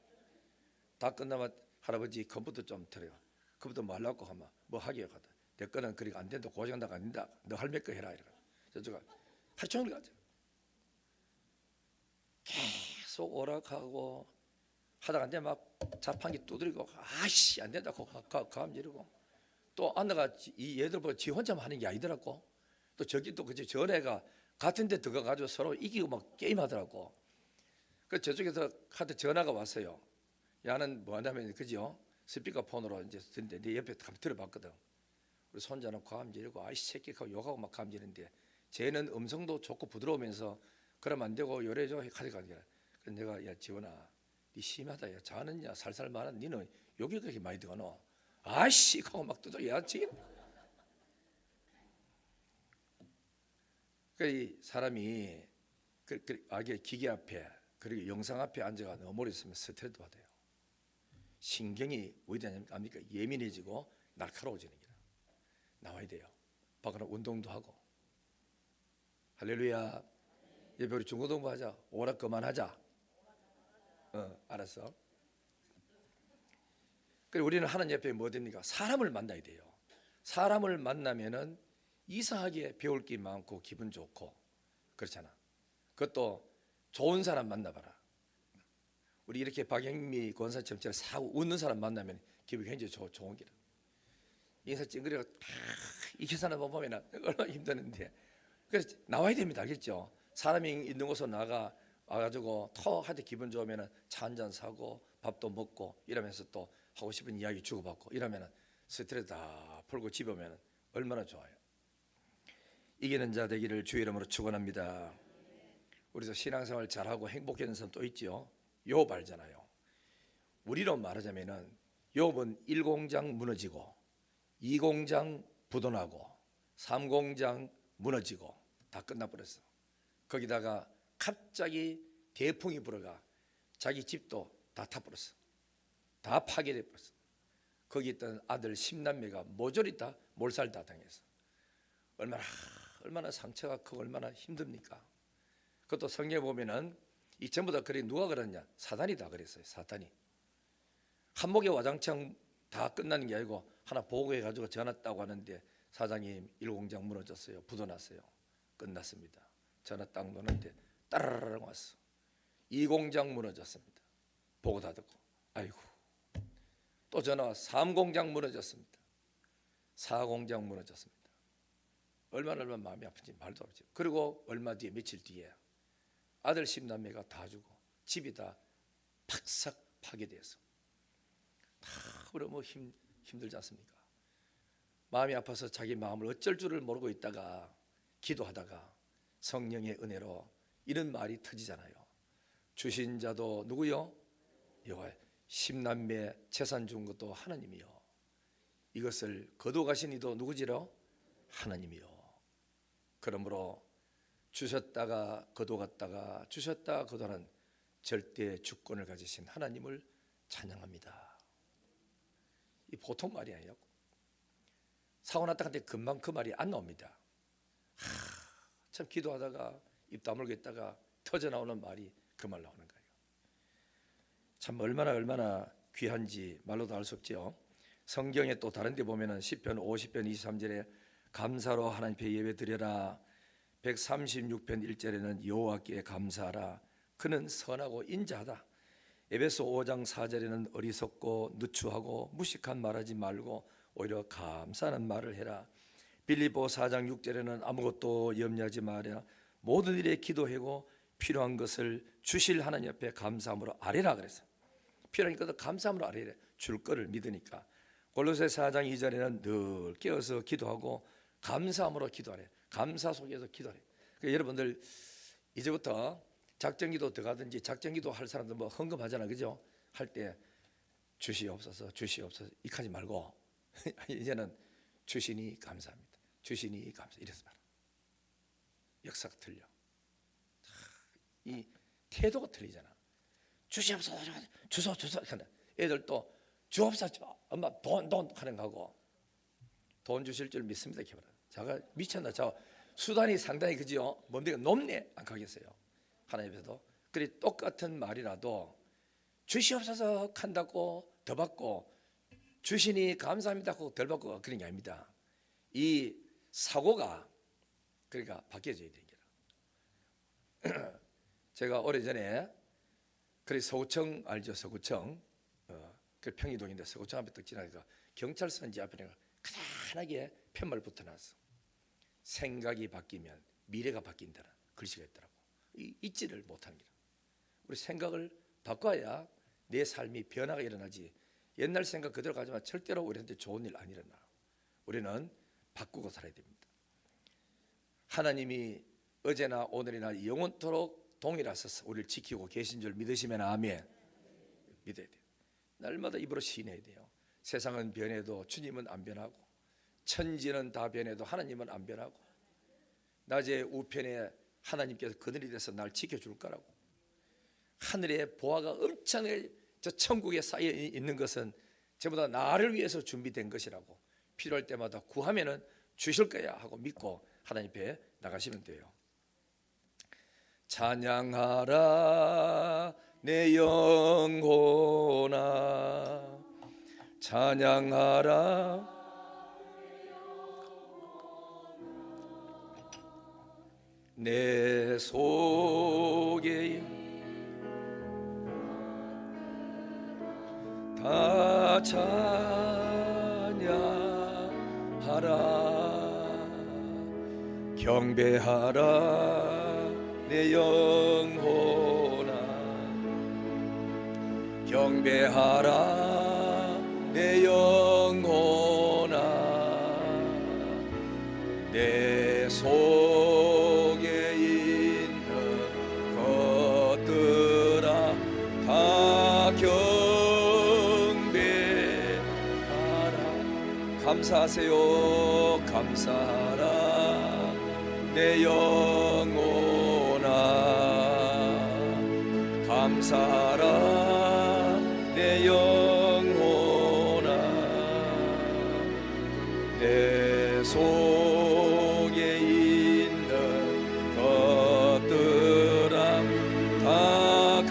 Speaker 1: 다 끝나면 할아버지 컴퓨터 좀 틀어요. 컴퓨터 뭐 하려고 하면 뭐 하게요. 내 거는 그리고 안 된다. 고장나가 안 된다. 너 할매 거 해라. 이러고. 저쪽가 하루 종일 가죠. 계속 오락하고 하다가 이제 막 자판기 두드리고 아씨 안 된다고 감 지르고 또 안나가 이 얘들보다 지 혼자만 하는 게 아니더라고. 또 저기 또 그저 저 애가 같은 데 들어가가지고 서로 이기고 막 게임하더라고. 그 저쪽에서 한테 전화가 왔어요. 야는 뭐 하냐면 그죠? 스피커폰으로 이제 듣는데 내 옆에 한번 들어봤거든. 우리 손자는 감 지르고 아이씨 새끼 하고 욕하고 막 감 지르는데 쟤는 음성도 좋고 부드러우면서 그러면 안 되고 요래저 가져가는 거야. 그래서 내가 야 지원아 니 심하다. 야 자는 야 살살 말한 니는 욕이 그렇게 많이 들어가노. 아이씨 하고 막 두드려. 야 지금 그 사람이 아게 기계 앞에 그리고 영상 앞에 앉아가 너무 오래 있으면 스트레스 받아요. 신경이 어디냐면 압니까? 예민해지고 날카로워지는 게 나와야 돼요. 밖으로 운동도 하고. 할렐루야. 예배 우리 중고등부 하자. 오락 그만하자. 알았어. 그리고 우리는 하나님 옆에 뭐 됩니까? 사람을 만나야 돼요. 사람을 만나면은 이상하게 배울 게 많고 기분 좋고 그렇잖아. 그것도 좋은 사람 만나봐라. 우리 이렇게 박영미 권사님처럼 사고 웃는 사람 만나면 기분이 굉장히 좋은 기라. 인사 찡그리가 이 사람 보면 얼마나 힘드는데 그래서 나와야 됩니다. 알겠죠? 사람이 있는 곳으로 와가지고 하되 기분 좋으면 차 한잔 사고 밥도 먹고 이러면서 또 하고 싶은 이야기 주고받고 이러면 스트레스 다 풀고 집에 오면 얼마나 좋아요. 이기는 자 되기를 주의 이름으로 축원합니다. 우리도 신앙생활 잘하고 행복해지는 사람 또 있죠. 욥 알잖아요. 우리로 말하자면은 욥은 1공장 무너지고 2공장 부도나고 3공장 무너지고 다 끝나버렸어. 거기다가 갑자기 대풍이 불어가 자기 집도 다 타버렸어. 다 파괴돼버렸어. 거기 있던 아들 10남매가 모조리 다 몰살 다 당했어. 얼마나 상처가 크고 얼마나 힘듭니까? 그것도 성경에 보면은 이 전부 다 그래 누가 그랬냐? 사단이 다 그랬어요. 사단이 한목의 와장창 다 끝나는 게 아니고 하나 보고해가지고 전화 따고 하는데 사장님 1공장 무너졌어요. 부도났어요. 끝났습니다. 전화 딱 놓는데 따라라랑 왔어. 2공장 무너졌습니다. 보고 다 듣고 아이고. 또 전화 와 3공장 무너졌습니다. 4공장 무너졌습니다. 얼마나 마음이 아픈지 말도 없지. 그리고 얼마 뒤에 며칠 뒤에 아들 10남매가 다 죽고 집이 다 팍삭 파괴돼서 다 그러면 힘들지 않습니까? 마음이 아파서 자기 마음을 어쩔 줄을 모르고 있다가 기도하다가 성령의 은혜로 이런 말이 터지잖아요. 주신 자도 누구요? 여호와. 10남매 재산 준 것도 하나님이요. 이것을 거둬가신 이도 누구지요? 하나님이요. 그러므로 주셨다가 거둬갔다가 주셨다가 거둬가는 절대 주권을 가지신 하나님을 찬양합니다. 이 보통 말이 아니에요. 사고 났다 한데 금방 그 말이 안 나옵니다. 참 기도하다가 입 다물고 있다가 터져 나오는 말이 그 말 나오는 거예요. 참 얼마나 귀한지 말로도 알 수 없죠. 성경에 또 다른 데 보면은 시편 50편 23절에 감사로 하나님께 예배 드려라. 136편 1절에는 여호와께 감사하라. 그는 선하고 인자하다. 에베소 5장 4절에는 어리석고 누추하고 무식한 말하지 말고 오히려 감사하는 말을 해라. 빌립보 4장 6절에는 아무것도 염려하지 말아라. 모든 일에 기도하고 필요한 것을 주실 하나님 앞에 감사함으로 아뢰라 그랬어요. 필요한 것도 감사함으로 아뢰라. 줄 거를 믿으니까. 골로새 4장 2절에는 늘 깨어서 기도하고 감사함으로 기도하래. 감사 속에서 기도하래. 그러니까 여러분들 이제부터 작정기도 들어가든지 작정기도 할 사람들 뭐 헌금하잖아, 그죠? 할 때 주시옵소서 이까지 말고 이제는 주시니 감사합니다. 주시니 감사 이래서 말아. 역사가 틀려. 이 태도가 틀리잖아. 주시옵소서 주소 애들 또 주옵소서 엄마 돈 하는 거고 돈 주실 줄 믿습니다. 제가 미쳤나. 저 수단이 상당히 그죠? 뭔데가 높네 안 가겠어요. 하나님 앞에도 그래 똑같은 말이라도 주시옵소서 한다고 더 받고 주시니 감사합니다 하고 덜 받고 그런 게 아닙니다. 이 사고가 그러니까 바뀌어져야 되는 거라. 제가 오래전에 그래 서구청 알죠? 서구청 그 평이동인데 서구청 앞에 딱 지나니까 경찰서인지 앞에 내가 가난하게 편말 붙여놨어. 생각이 바뀌면 미래가 바뀐다는 글씨가 있더라고. 잊지를 못하는 거라. 우리 생각을 바꿔야 내 삶이 변화가 일어나지. 옛날 생각 그대로 가지만 절대로 우리한테 좋은 일 안 일어나. 우리는 바꾸고 살아야 됩니다. 하나님이 어제나 오늘이나 영원토록 동일하셔서 우리를 지키고 계신 줄 믿으시면 아멘. 믿어야 돼요. 날마다 입으로 시인해야 돼요. 세상은 변해도 주님은 안 변하고, 천지는 다 변해도 하나님은 안 변하고, 낮에 우편에 하나님께서 그늘이 돼서 날 지켜줄 거라고. 하늘의 보화가 엄청나게 저 천국에 쌓여 있는 것은 전부 다 나를 위해서 준비된 것이라고. 필요할 때마다 구하면은 주실 거야 하고 믿고 하나님 앞에 나가시면 돼요. 찬양하라 내 영혼아, 찬양하라 내 속에 다 찬양하라, 경배하라 내 영혼아, 경배하라 내 영혼아, 내 속에 있는 것들아 다 경배하라. 감사하세요. 감사하라 내 영혼아, 감사하라 내 영혼아, 내 속에 있는 것들아 다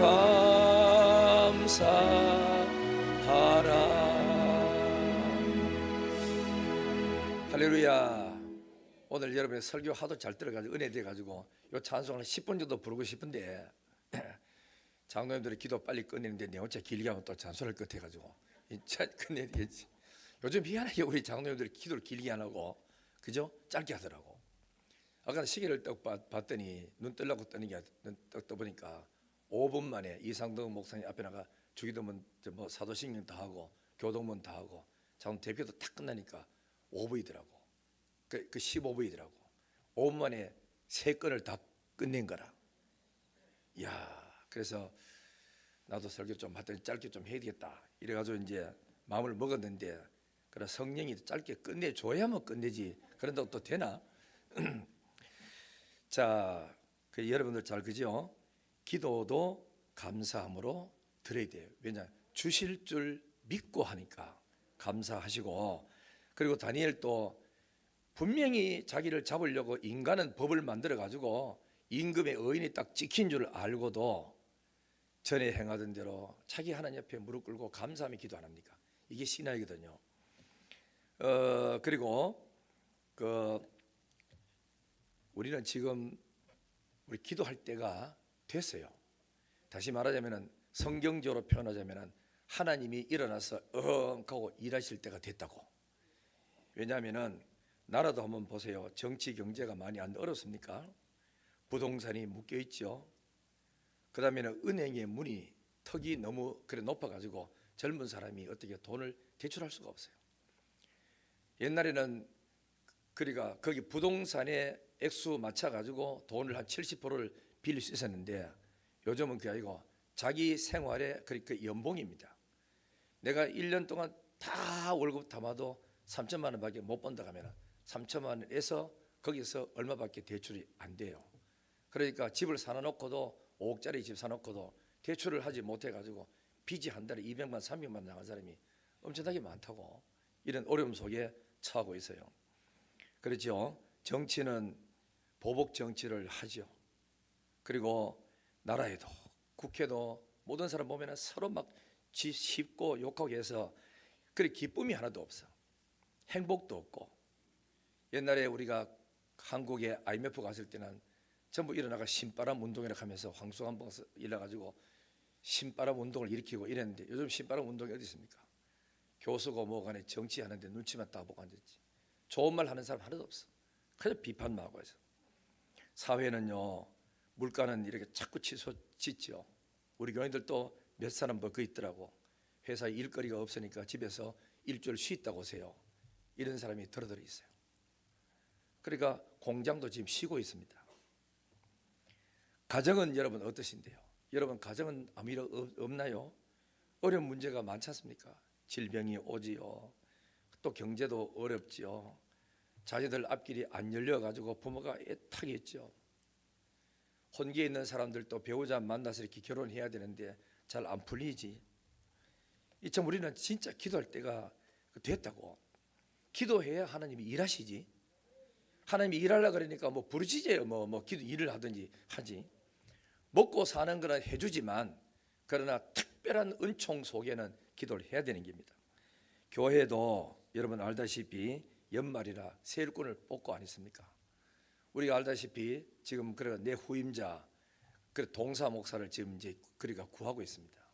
Speaker 1: 감사하라. 할렐루야. 오늘 여러분의 설교 하도 잘 들어가지고 은혜 돼가지고 요 찬송을 10분 정도 부르고 싶은데 장로님들이 기도 빨리 끝내는데 내 혼자 길게 하면 또 잔소리할 것 같아가지고 끝내야 되겠지. 요즘 희한하게 우리 장로님들이 기도를 길게 안 하고 그죠? 짧게 하더라고. 아까 시계를 딱 봤더니 눈 뜨려고 뜨는 게 딱 떠보니까 5분 만에 이상동 목사님 앞에 나가 주기도문 뭐 사도신경 다 하고 교동문 다 하고 장로 대표도 딱 끝나니까 5분이더라고. 그 15분이더라고. 5분 만에 3건을 다 끝낸 거라. 이야, 그래서 나도 설교 좀 하더니 짧게 좀 해야 되겠다 이래가지고 이제 마음을 먹었는데, 그래 성령이 짧게 끝내줘야만 끝내지 그런다고 또 되나? 자, 그 여러분들 잘 그죠? 기도도 감사함으로 드려야 돼요. 왜냐? 주실 줄 믿고 하니까 감사하시고. 그리고 다니엘도 분명히 자기를 잡으려고 인간은 법을 만들어 가지고 임금의 의인이 딱 찍힌 줄 알고도 전에 행하던 대로 자기 하나님 앞에 무릎 꿇고 감사하며 기도 안 합니까? 이게 신앙이거든요. 그리고 우리는 지금 우리 기도할 때가 됐어요. 다시 말하자면은 성경적으로 표현하자면은 하나님이 일어나서 하고 일하실 때가 됐다고. 왜냐하면은 나라도 한번 보세요. 정치 경제가 많이 안 어렵습니까? 부동산이 묶여 있죠. 그 다음에는 은행의 문이 턱이 너무 그래 높아가지고 젊은 사람이 어떻게 돈을 대출할 수가 없어요. 옛날에는 그러니까 거기 부동산에 액수 맞춰가지고 돈을 한 70%를 빌릴 수 있었는데 요즘은 그게 아니고 자기 생활에 그러니까 연봉입니다. 내가 1년 동안 다 월급 담아도 3천만 원밖에 못 번다 하면 3천만 원에서 거기서 얼마밖에 대출이 안 돼요. 그러니까 집을 사놓고도 5억짜리 집 사놓고도 대출을 하지 못해가지고 빚이 한 달에 200만 300만 나간 사람이 엄청나게 많다고. 이런 어려움 속에 처하고 있어요. 그렇죠. 정치는 보복 정치를 하죠. 그리고 나라에도 국회도 모든 사람 보면 서로 막 쉽고 욕하고 해서 그래 기쁨이 하나도 없어. 행복도 없고. 옛날에 우리가 한국에 IMF 갔을 때는 전부 일어나가 신바람 운동이라고 하면서 황송한번 일어나가지고 신바람 운동을 일으키고 이랬는데 요즘 신바람 운동이 어디 있습니까? 교수고 뭐 간에 정치하는데 눈치만 딱 보고 앉았지. 좋은 말 하는 사람 하나도 없어. 그냥 비판만 하고 해서. 사회는요, 물가는 이렇게 자꾸 치솟죠. 우리 교인들도 몇 사람 뭐 그 있더라고. 회사에 일거리가 없으니까 집에서 일주일 쉬었다고 하세요. 이런 사람이 들어들어 있어요. 그러니까 공장도 지금 쉬고 있습니다. 가정은 여러분 어떠신데요? 여러분 가정은 아무 일 없나요? 어려운 문제가 많지 않습니까? 질병이 오지요. 또 경제도 어렵지요. 자녀들 앞길이 안 열려가지고 부모가 애타겠죠. 혼기에 있는 사람들도 배우자 만나서 이렇게 결혼해야 되는데 잘 안 풀리지. 참 우리는 진짜 기도할 때가 됐다고. 기도해야 하나님이 일하시지. 하나님이 일하려고 그러니까 뭐 부르짖어요. 뭐 기도 일을 하든지 하지. 먹고 사는 거는 해주지만 그러나 특별한 은총 속에는 기도를 해야 되는 겁니다. 교회도 여러분 알다시피 연말이라 새 일꾼을 뽑고 안 했습니까? 우리가 알다시피 지금 그래 내 후임자 그 동사 목사를 지금 이제 그리가 구하고 있습니다.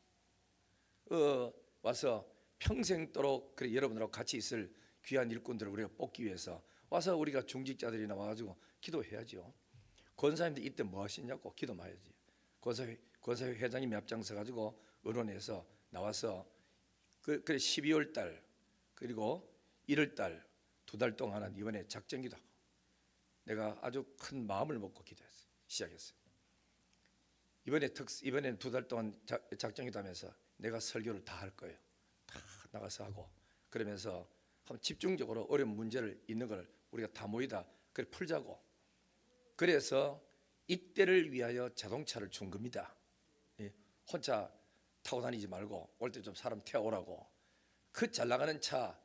Speaker 1: 와서 평생도록 그래 여러분들하고 같이 있을 귀한 일꾼들을 우리가 뽑기 위해서 와서 우리가 중직자들이 나와가지고 기도해야죠. 권사님들 이때 뭐 하시냐고 기도만 해야지. 권사회 회장님이 앞장서 가지고 의논해서 나와서 그래 12월 달 그리고 1월 달 2달 동안은 이번에 작정기도 하고 내가 아주 큰 마음을 먹고 기도했어요. 시작했어요. 이번에는 2달 동안 작정기도 하면서 내가 설교를 다 할 거예요. 다 나가서 하고 그러면서 한번 집중적으로 어려운 문제를 있는 걸 우리가 다 모이다 그래 풀자고. 그래서 이때를 위하여 자동차를 준 겁니다. 혼자 타고 다니지 말고 올 때 좀 사람 태워오라고. 그 잘 나가는 차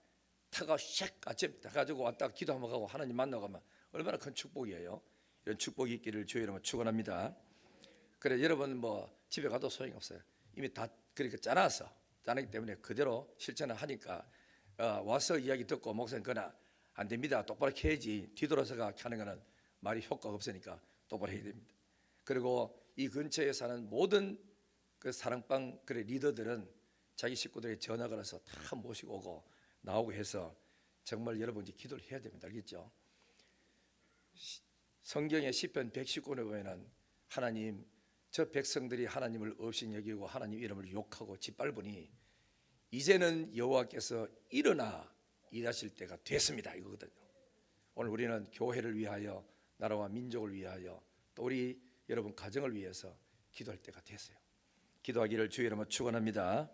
Speaker 1: 타가 샥 아침 가지고 왔다 기도 한번 가고 하나님 만나고 가면 얼마나 큰 축복이에요. 이런 축복이 있기를 주의 이름으로 축원합니다. 그래 여러분 뭐 집에 가도 소용이 없어요. 이미 다 그렇게 짜놨기 때문에 그대로 실천을 하니까 와서 이야기 듣고 목사님 그나 안 됩니다. 똑바로 해야지. 뒤돌아서가 하는 거는 말이 효과가 없으니까 똑바로 해야 됩니다. 그리고 이 근처에 사는 모든 그 사랑방 그래 리더들은 자기 식구들에게 전화 걸어서 다 모시고 오고 나오고 해서 정말 여러분 이제 기도를 해야 됩니다. 알겠죠? 성경의 시편 119편에 보면은 하나님 저 백성들이 하나님을 없인 여기고 하나님 이름을 욕하고 짓밟으니 이제는 여호와께서 일어나 일하실 때가 됐습니다 이거거든요. 오늘 우리는 교회를 위하여 나라와 민족을 위하여 또 우리 여러분 가정을 위해서 기도할 때가 됐어요. 기도하기를 주의 이름으로 축원합니다.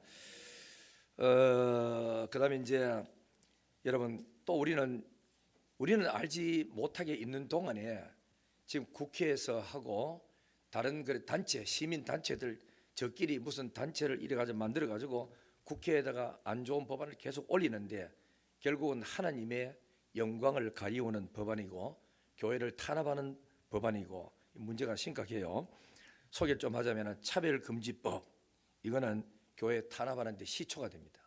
Speaker 1: 그다음에 이제 여러분 또 우리는 알지 못하게 있는 동안에 지금 국회에서 하고 다른 그 단체 시민 단체들 저끼리 무슨 단체를 이래 가지고 만들어 가지고 국회에다가 안 좋은 법안을 계속 올리는데 결국은 하나님의 영광을 가리우는 법안이고 교회를 탄압하는 법안이고 문제가 심각해요. 소개를 좀 하자면 차별금지법 이거는 교회 탄압하는 데 시초가 됩니다.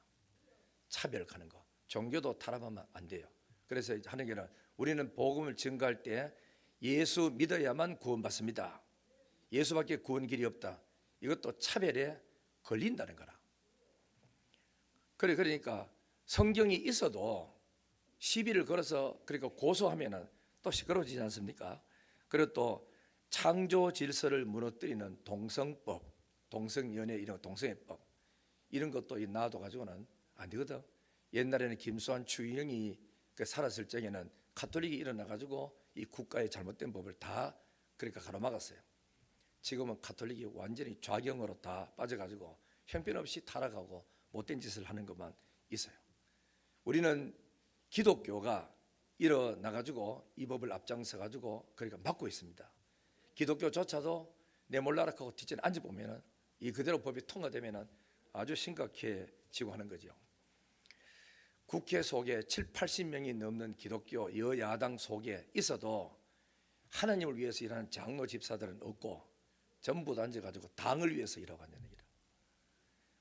Speaker 1: 차별하는 거 종교도 탄압하면 안 돼요. 그래서 하는 게는 우리는 복음을 증거할 때 예수 믿어야만 구원받습니다. 예수밖에 구원 길이 없다. 이것도 차별에 걸린다는 거라. 그러니까 성경이 있어도 시비를 걸어서 그러니까 고소하면은 또 시끄러워지지 않습니까? 그리고 또 창조 질서를 무너뜨리는 동성법, 동성연애 이런 동성애법 이런 것도 놔둬 가지고는 안 되거든. 옛날에는 김수환 추인형이 살았을 적에는 가톨릭이 일어나 가지고 이 국가의 잘못된 법을 다 그러니까 가로막았어요. 지금은 가톨릭이 완전히 좌경으로 다 빠져가지고 형편없이 타락하고 못된 짓을 하는 것만 있어요. 우리는 기독교가 일어나가지고 이 법을 앞장서가지고 그러니까 막고 있습니다. 기독교조차도 내 몰라라하고 뒷전에 앉아보면 이 그대로 법이 통과되면 아주 심각해지고 하는 거죠. 국회 속에 7, 80명이 넘는 기독교 여야당 속에 있어도 하나님을 위해서 일하는 장로 집사들은 없고 전부 다 앉아가지고 당을 위해서 일하고 있는 얘기다.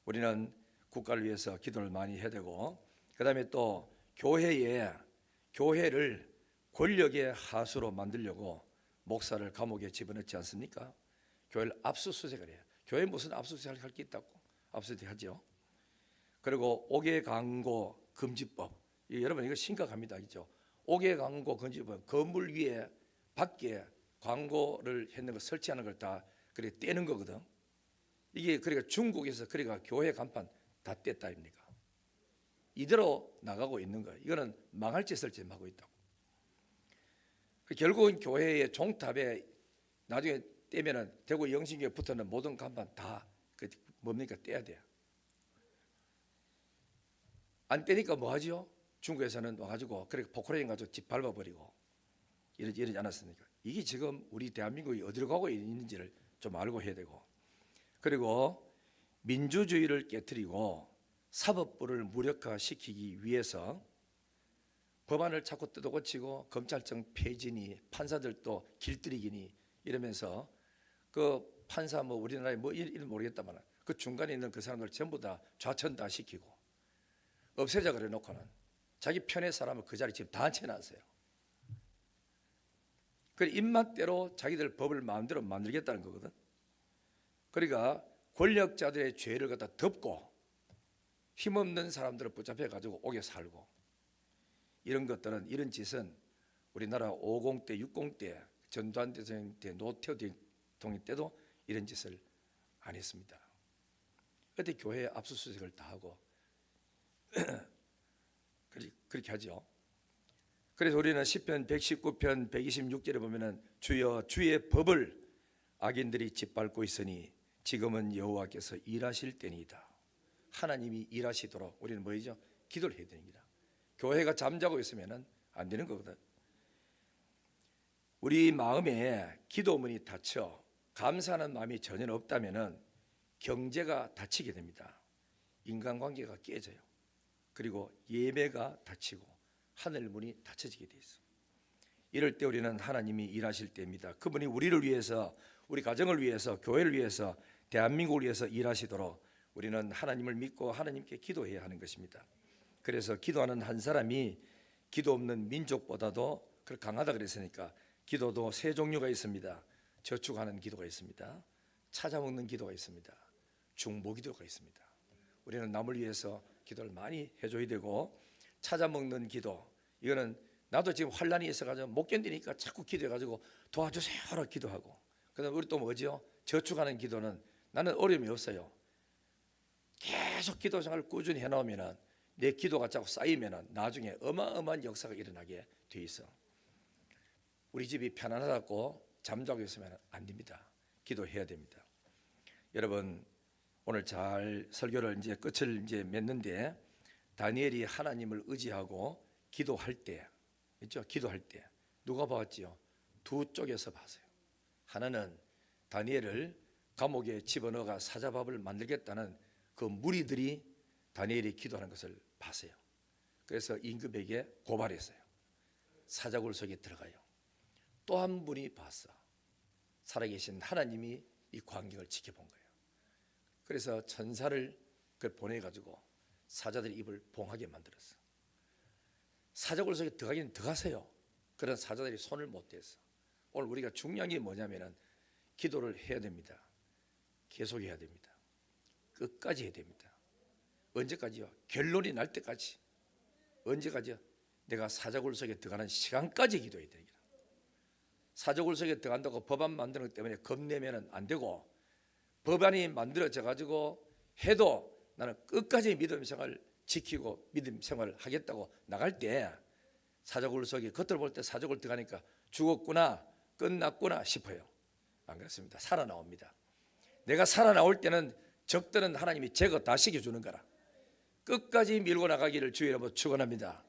Speaker 1: 우리는 국가를 위해서 기도를 많이 해야 되고, 그다음에 또 교회를 권력의 하수로 만들려고 목사를 감옥에 집어넣지 않습니까? 교회를 압수수색을 해요. 교회 무슨 압수수색을 할 게 있다고? 압수수색하죠. 그리고 옥외 광고 금지법, 여러분 이거 심각합니다, 그죠? 옥외 광고 금지법, 건물 위에 밖에 광고를 했는 거 설치하는 걸 다 그래 떼는 거거든. 이게 그러니까 중국에서 그러니까 교회 간판 다 뗐다 입니까? 이대로 나가고 있는 거예요. 이거는 망할 짓을 지금 하고 있다고. 결국은 교회의 종탑에 나중에 떼면은 대구 영신교에 붙어있는 모든 간판 다 뭡니까? 떼야 돼요. 안 떼니까 뭐 하죠? 중국에서는 와가지고 그렇게 포크레인 가지고 집 밟아버리고 이러지 않았습니까? 이게 지금 우리 대한민국이 어디로 가고 있는지를 좀 알고 해야 되고, 그리고 민주주의를 깨트리고 사법부를 무력화시키기 위해서 법안을 자꾸 뜯어고치고 검찰청 폐지니 판사들도 길들이기니 이러면서 그 판사 뭐 우리나라에 뭐 이름 모르겠다만 그 중간에 있는 그 사람들 전부 다 좌천 다 시키고 없애자 그래 놓고는 자기 편의 사람을 그 자리에 지금 다 앉혀놨어요. 그 입맛대로 자기들 법을 마음대로 만들겠다는 거거든. 그러니까 권력자들의 죄를 갖다 덮고 힘없는 사람들을 붙잡혀 가지고 옥에 살고, 이런 것들은, 이런 짓은 우리나라 50대 60대 전두환 대통령 때 노태우 대통령 때도 이런 짓을 안 했습니다. 그때 교회 압수수색을 다 하고 그렇게 하죠. 그래서 우리는 시편 119편 126절에 보면은 주여 주의 법을 악인들이 짓밟고 있으니 지금은 여호와께서 일하실 때니이다. 하나님이 일하시도록 우리는 뭐이죠? 기도를 해야 됩니다. 교회가 잠자고 있으면은 안 되는 거거든. 우리 마음에 기도문이 닫혀 감사하는 마음이 전혀 없다면은 경제가 닫히게 됩니다. 인간관계가 깨져요. 그리고 예배가 닫히고 하늘 문이 닫혀지게 돼 있어. 이럴 때 우리는 하나님이 일하실 때입니다. 그분이 우리를 위해서, 우리 가정을 위해서, 교회를 위해서, 대한민국을 위해서 일하시도록 우리는 하나님을 믿고 하나님께 기도해야 하는 것입니다. 그래서 기도하는 한 사람이 기도 없는 민족보다도 강하다 그랬으니까 기도도 세 종류가 있습니다. 저축하는 기도가 있습니다. 찾아먹는 기도가 있습니다. 중보기도가 있습니다. 우리는 남을 위해서 기도를 많이 해줘야 되고, 찾아먹는 기도, 이거는 나도 지금 환란이 있어가지고 못 견디니까 자꾸 기도해가지고 도와주세요 하라 기도하고, 그다음 우리 또 뭐죠? 저축하는 기도는 나는 어려움이 없어요. 계속 기도 생활을 꾸준히 해놓으면은 내 기도가 자꾸 쌓이면은 나중에 어마어마한 역사가 일어나게 돼 있어. 우리 집이 편안하다고 잠자고 있으면 안 됩니다. 기도해야 됩니다. 여러분, 오늘 잘 설교를 이제 끝을 이제 맺는데, 다니엘이 하나님을 의지하고 기도할 때, 있죠? 기도할 때 누가 봤지요? 두 쪽에서 봤어요. 하나는 다니엘을 감옥에 집어넣어가 사자밥을 만들겠다는 그 무리들이 다니엘이 기도하는 것을 봤어요. 그래서 임금에게 고발했어요. 사자굴 속에 들어가요. 또 한 분이 봤어. 살아계신 하나님이 이 광경을 지켜본 거예요. 그래서 천사를 보내가지고 사자들이 입을 봉하게 만들었어. 사자굴 속에 들어가긴 들어가세요. 그런 사자들이 손을 못 댔어. 오늘 우리가 중요한 게 뭐냐면은 기도를 해야 됩니다. 계속 해야 됩니다. 끝까지 해야 됩니다. 언제까지요? 결론이 날 때까지. 언제까지요? 내가 사자굴 속에 들어가는 시간까지 기도해야 됩니다. 사자굴 속에 들어간다고 법안 만드는 것 때문에 겁내면 안 되고, 법안이 만들어져 가지고 해도 나는 끝까지 믿음 생활을 지키고 믿음 생활을 하겠다고 나갈 때, 사자굴 속에 겉으로 볼 때 사자굴 들어가니까 죽었구나, 끝났구나 싶어요. 안 그렇습니다. 살아나옵니다. 내가 살아나올 때는 적들은 하나님이 제거 다 시켜주는 거라. 끝까지 밀고 나가기를 주의 이름으로 축원합니다.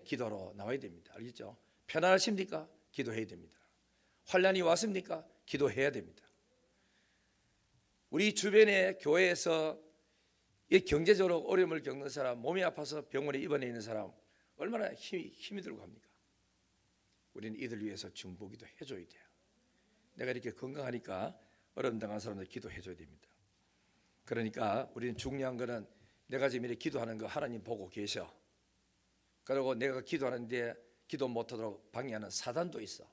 Speaker 1: 기도로 나와야 됩니다. 알겠죠? 편안하십니까? 기도해야 됩니다. 환란이 왔습니까? 기도해야 됩니다. 우리 주변에 교회에서 이 경제적으로 어려움을 겪는 사람, 몸이 아파서 병원에 입원해 있는 사람 얼마나 힘이 들고 합니까? 우리는 이들 위해서 중보기도 해줘야 돼요. 내가 이렇게 건강하니까 어려움 당한 사람들 기도해줘야 됩니다. 그러니까 우리는 중요한 것은 내가 지금 이렇게 기도하는 거 하나님 보고 계셔. 그리고 내가 기도하는데 기도 못하도록 방해하는 사단도 있어.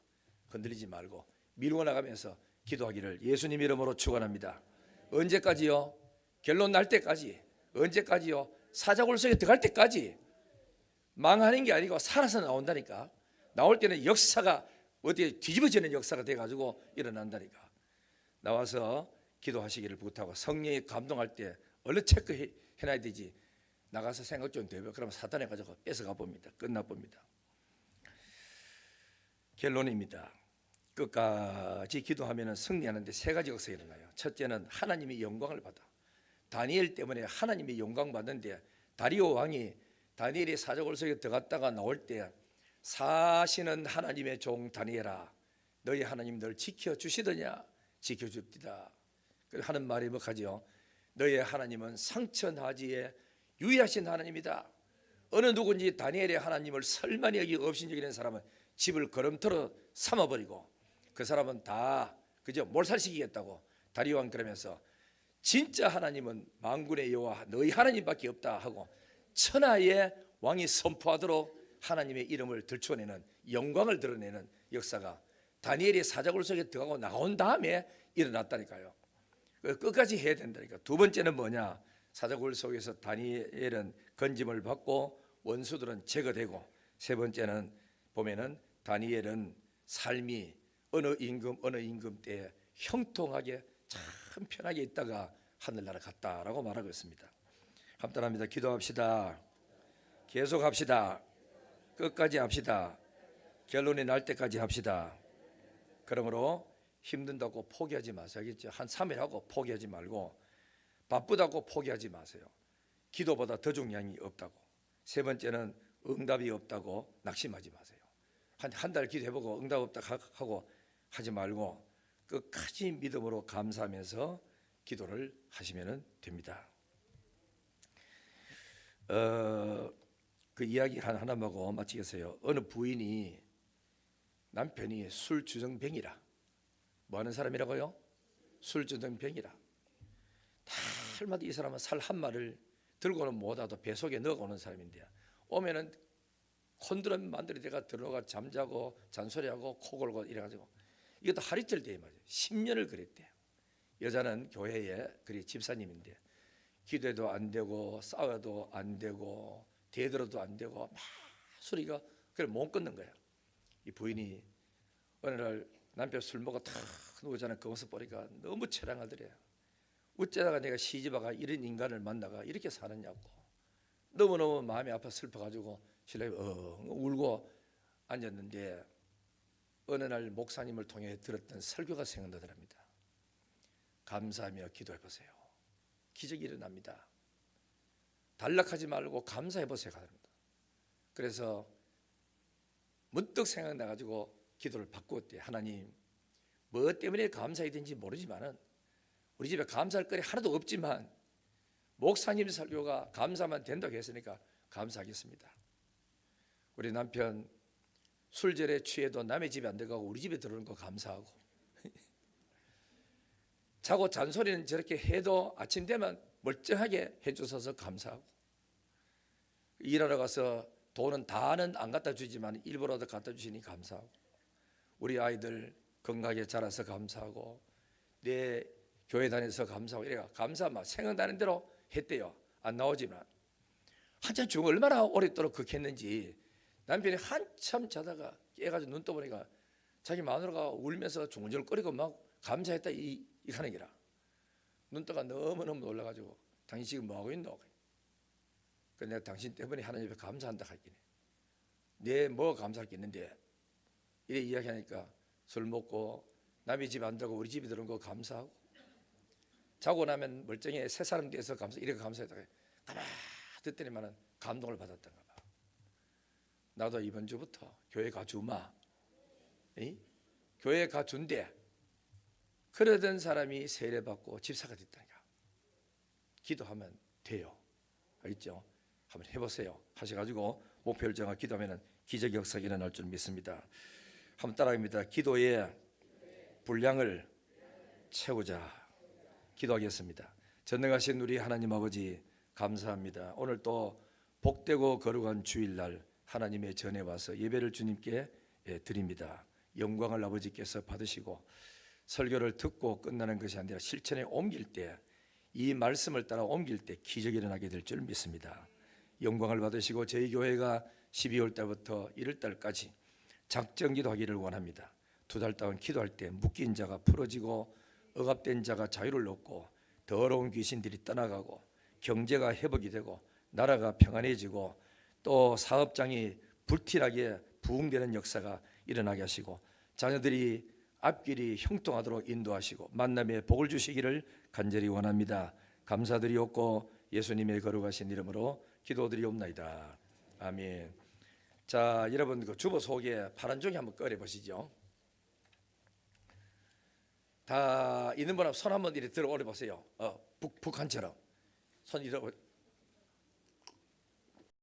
Speaker 1: 건드리지 말고 밀고 나가면서 기도하기를 예수님 이름으로 축원합니다. 언제까지요? 결론 날 때까지. 언제까지요? 사자굴 속에 들어갈 때까지. 망하는 게 아니고 살아서 나온다니까. 나올 때는 역사가 어디에 뒤집어지는 역사가 돼가지고 일어난다니까. 나와서 기도하시기를 부탁하고 성령이 감동할 때 얼른 체크해놔야 되지. 나가서 생각 좀 되면 그러면 사단에 가지고 뺏어가 봅니다. 끝나 봅니다. 결론입니다. 끝까지 기도하면 승리하는데 세 가지 역사가 일어나요. 첫째는 하나님의 영광을 받아. 다니엘 때문에 하나님의 영광 받는데 다리오 왕이 다니엘이 사자굴 속에 들어갔다가 나올 때 사시는 하나님의 종 다니엘아 너희 하나님 널 지켜주시더냐 지켜줍디다 하는 말이 뭐하지요? 너희 하나님은 상처나지에 유의하신 하나님이다. 어느 누군지 다니엘의 하나님을 설만히 여기 업신여기는 사람은 집을 걸음터로 삼아버리고 그 사람은 다 그저 몰살시키겠다고 다리오 왕 그러면서 진짜 하나님은 만군의 여호와 너희 하나님밖에 없다 하고 천하의 왕이 선포하도록 하나님의 이름을 들춰내는 영광을 드러내는 역사가 다니엘이 사자굴 속에 들어가고 나온 다음에 일어났다니까요. 끝까지 해야 된다니까. 두 번째는 뭐냐? 사자굴 속에서 다니엘은 건짐을 받고 원수들은 제거되고 세 번째는 보면은 다니엘은 삶이 어느 임금 때에 형통하게 참 편하게 있다가 하늘나라 갔다라고 말하고 있습니다. 함께 기도합시다. 계속 합시다. 끝까지 합시다. 결론이 날 때까지 합시다. 그러므로 힘든다고 포기하지 마세요. 알겠죠? 한 3일 하고 포기하지 말고 바쁘다고 포기하지 마세요. 기도보다 더 중요한 게 없다고. 세 번째는 응답이 없다고 낙심하지 마세요. 한 달 기도해보고 응답 없다 하고 하지 말고 끝까지 믿음으로 감사하면서 기도를 하시면 됩니다. 그 이야기 하나만 마치겠어요. 어느 부인이 남편이 술주정뱅이라 뭐하는 사람이라고요? 술주정뱅이라 달마다 이 사람은 살 한 마리를 들고는 못와도 배 속에 넣어오는 사람인데 오면은 콘드럼 만들어대가 들어가 잠자고 잔소리하고 코 골고 이래가지고 이것도 하루 이틀 돼 맞아요. 10년을 그랬대요. 여자는 교회에 그리 집사님인데 기도해도 안 되고 싸워도 안 되고 대들어도 안 되고 막 소리가 그걸 못 끊는 거야. 이 부인이 어느 날 남편 술 먹어 탁 누우잖아. 그 모습 보니까 너무 처량하더래요. 어쩌다가 내가 시집와가 이런 인간을 만나가 이렇게 사느냐고 너무너무 마음이 아파 슬퍼가지고 신랑이 울고 앉았는데 어느 날 목사님을 통해 들었던 설교가 생각나더랍니다. 감사하며 기도해 보세요. 기적이 일어납니다. 단락하지 말고 감사해 보세요. 그래서 문득 생각나가지고 기도를 바꾸었대. 하나님 뭐 때문에 감사해야 되는지 모르지만은 우리 집에 감사할 거리 하나도 없지만 목사님 설교가 감사만 된다고 했으니까 감사하겠습니다. 우리 남편 술절에 취해도 남의 집에 안 들어가고 우리 집에 들어오는 거 감사하고 자고 잔소리는 저렇게 해도 아침 되면 멀쩡하게 해주셔서 감사하고 일하러 가서 돈은 다는 안 갖다 주지만 일부라도 갖다 주시니 감사하고 우리 아이들 건강하게 자라서 감사하고 내 교회 다녀서 감사하고 이래가 감사만 생각나는 대로 했대요. 안 나오지만 한참 중 얼마나 오랫도록 극했는지 남편이 한참 자다가 깨가지고 눈 떠보니까 자기 마누라가 울면서 중얼거리고 막 감사했다 이 하는 기라. 눈 떠가 너무너무 놀라가지고 당신 지금 뭐하고 있노? 그래서 내가 당신 때문에 하나님 앞에 감사한다 할게네. 내 뭐 감사할 게 있는데 이래 이야기하니까 술 먹고 남의 집 안 들고 우리 집에 들어온 거 감사하고 자고 나면 멀쩡히 새 사람 돼서 감사 이렇게 감사했다가 가만 듣더니만은 감동을 받았던가 봐. 나도 이번 주부터 교회 가주마. 교회 가준대. 그러던 사람이 세례받고 집사가 됐다니까. 기도하면 돼요. 알겠죠? 한번 해보세요. 하셔가지고 목표를 정하고 기도하면 기적 역사가 일어날 줄 믿습니다. 한번 따라합니다. 기도의 분량을 채우자. 기도하겠습니다. 전능하신 우리 하나님 아버지 감사합니다. 오늘 또 복되고 거룩한 주일날 하나님의 전에 와서 예배를 주님께 드립니다. 영광을 아버지께서 받으시고 설교를 듣고 끝나는 것이 아니라 실천에 옮길 때, 이 말씀을 따라 옮길 때 기적이 일어나게 될 줄 믿습니다. 영광을 받으시고 저희 교회가 12월 달부터 1월 달까지 작정 기도하기를 원합니다. 2달 동안 기도할 때 묶인 자가 풀어지고 억압된 자가 자유를 얻고 더러운 귀신들이 떠나가고 경제가 회복이 되고 나라가 평안해지고 또 사업장이 불티나게 부흥되는 역사가 일어나게 하시고 자녀들이 앞길이 형통하도록 인도하시고 만남의 복을 주시기를 간절히 원합니다. 감사드리옵고 예수님의 거룩하신 이름으로 기도드리옵나이다. 아멘. 자, 여러분 그 주보 속에 파란 종이 한번 꺼내 보시죠. 다 있는 분하고 손 한번 이렇게 들어 올려 보세요. 북한처럼 손 이렇게